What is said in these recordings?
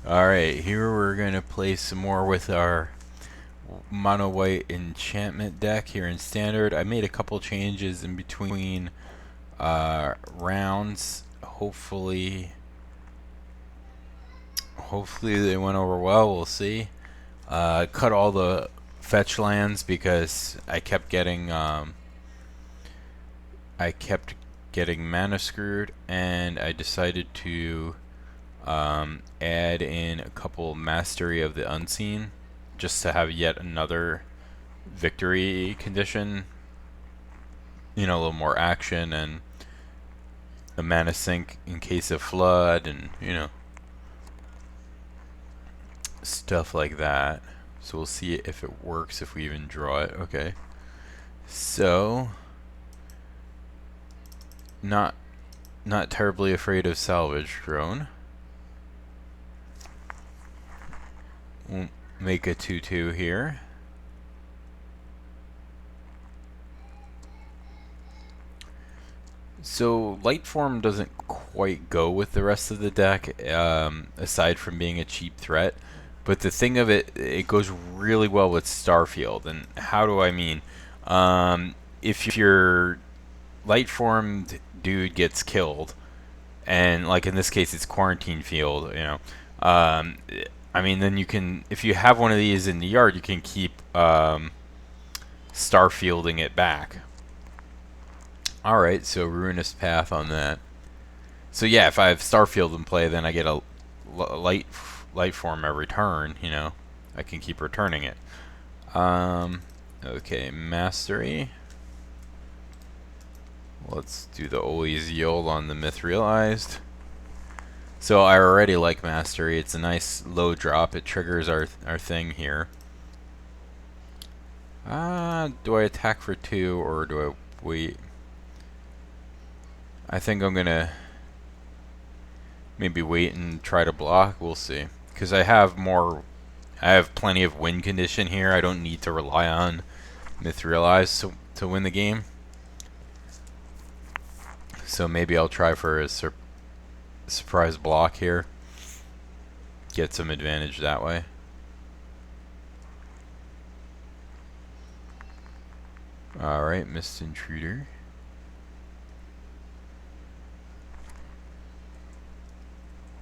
Alright, here we're going to play some more with our mono white enchantment deck here in standard. I made a couple changes in between rounds. Hopefully they went over well. We'll see. Cut all the fetch lands because I kept getting mana screwed, and I decided to add in a couple Mastery of the Unseen just to have yet another victory condition. You know, a little more action and a mana sink in case of flood, and stuff like that. So we'll see if it works, if we even draw it. Okay. So not terribly afraid of salvage drone. We'll make a 2/2 here. So Lightform doesn't quite go with the rest of the deck, aside from being a cheap threat. But the thing of it, it goes really well with Starfield. And how do I mean? If your Lightformed dude gets killed, and like in this case it's Quarantine Field, I mean, then you can, if you have one of these in the yard, you can keep Starfielding it back. Alright, so Ruinous Path on that. So yeah, if I have Starfield in play, then I get a light form every turn, I can keep returning it. Okay, Mastery. Let's do the always yield on the Myth Realized. So I already like Mastery. It's a nice low drop. It triggers our thing here. Do I attack for 2 or do I wait? I think I'm gonna maybe wait and try to block. We'll see. Because I have plenty of win condition here. I don't need to rely on Myth Realized to win the game. So maybe I'll try for a surprise block here. Get some advantage that way. Alright, Mist Intruder.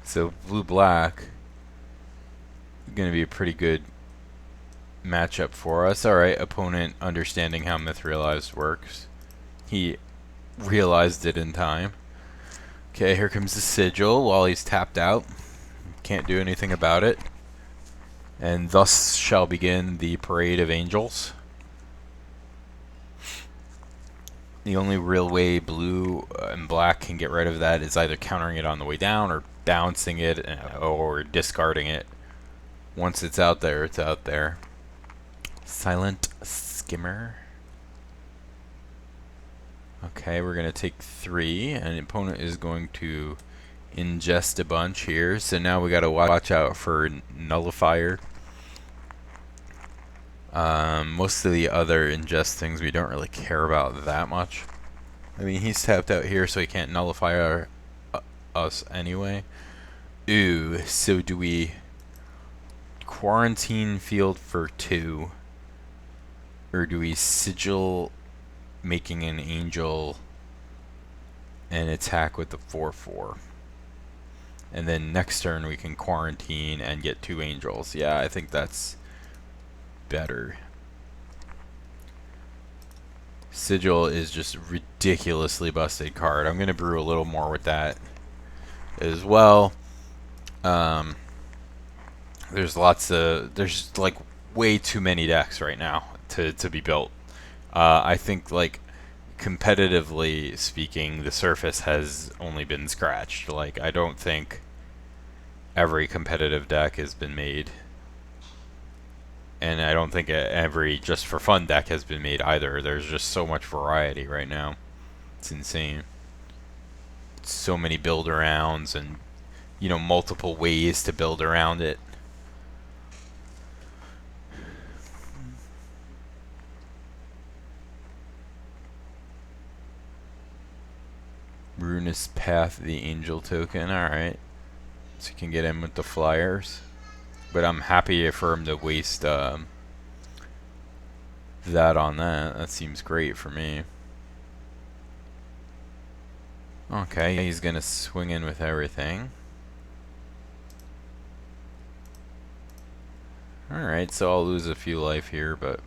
So blue-black is going to be a pretty good matchup for us. Alright, opponent understanding how Myth Realized works. He realized it in time. Okay, here comes the Sigil while he's tapped out. Can't do anything about it. And thus shall begin the Parade of Angels. The only real way blue and black can get rid of that is either countering it on the way down or bouncing it or discarding it. Once it's out there, it's out there. Silent Skimmer. Okay, we're going to take 3, and the opponent is going to ingest a bunch here. So now we got to watch out for Nullifier. Most of the other ingest things we don't really care about that much. I mean, he's tapped out here, so he can't nullify us anyway. Ooh, so do we Quarantine Field for 2? Or do we Sigil making an angel and attack with the 4/4? And then next turn we can quarantine and get 2 angels. Yeah, I think that's better. Sigil is just ridiculously busted card. I'm gonna brew a little more with that as well. There's like way too many decks right now to be built. I think, like, competitively speaking, the surface has only been scratched. Like, I don't think every competitive deck has been made. And I don't think every just for fun deck has been made either. There's just so much variety right now. It's insane. So many build arounds and, multiple ways to build around it. Ruinous Path, the Angel token. Alright. So you can get in with the flyers. But I'm happy for him to waste that on that. That seems great for me. Okay, he's gonna swing in with everything. Alright, so I'll lose a few life here, but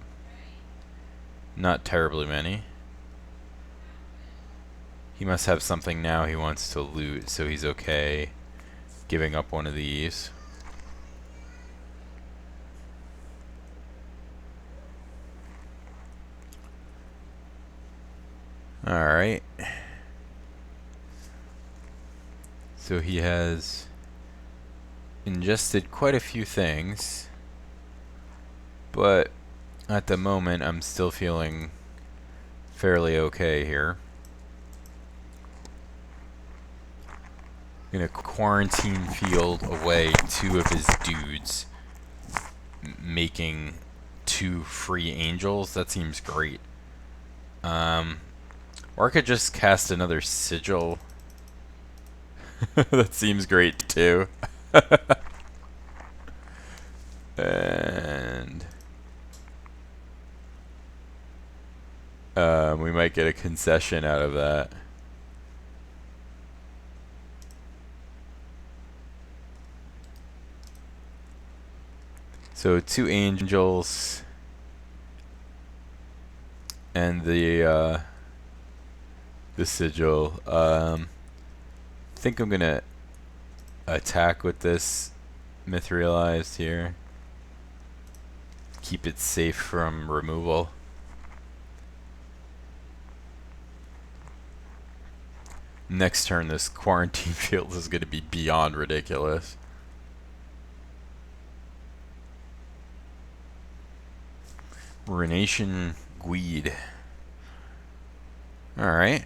not terribly many. He must have something now he wants to loot, so he's okay giving up one of these. Alright. So he has ingested quite a few things, but at the moment I'm still feeling fairly okay here. Gonna quarantine field away 2 of his dudes, making 2 free angels. That seems great. Or I could just cast another sigil. That seems great too. And we might get a concession out of that. So 2 angels and the sigil. Think I'm gonna attack with this Mithralized here. Keep it safe from removal. Next turn, this quarantine field is gonna be beyond ridiculous. Renation Gweed. Alright.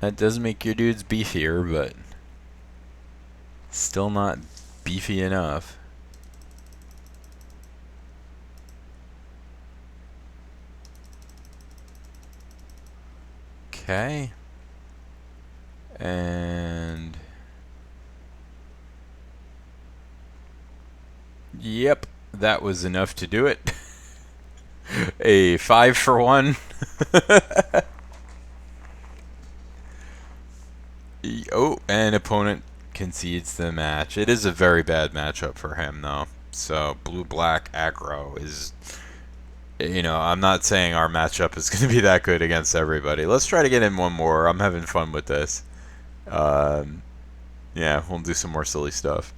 That does make your dudes beefier, but still not beefy enough. Okay. And yep, that was enough to do it. A 5 for 1. Oh, and opponent concedes the match. It is a very bad matchup for him, though. So, blue-black aggro is... You know, I'm not saying our matchup is going to be that good against everybody. Let's try to get in one more. I'm having fun with this. Yeah, we'll do some more silly stuff.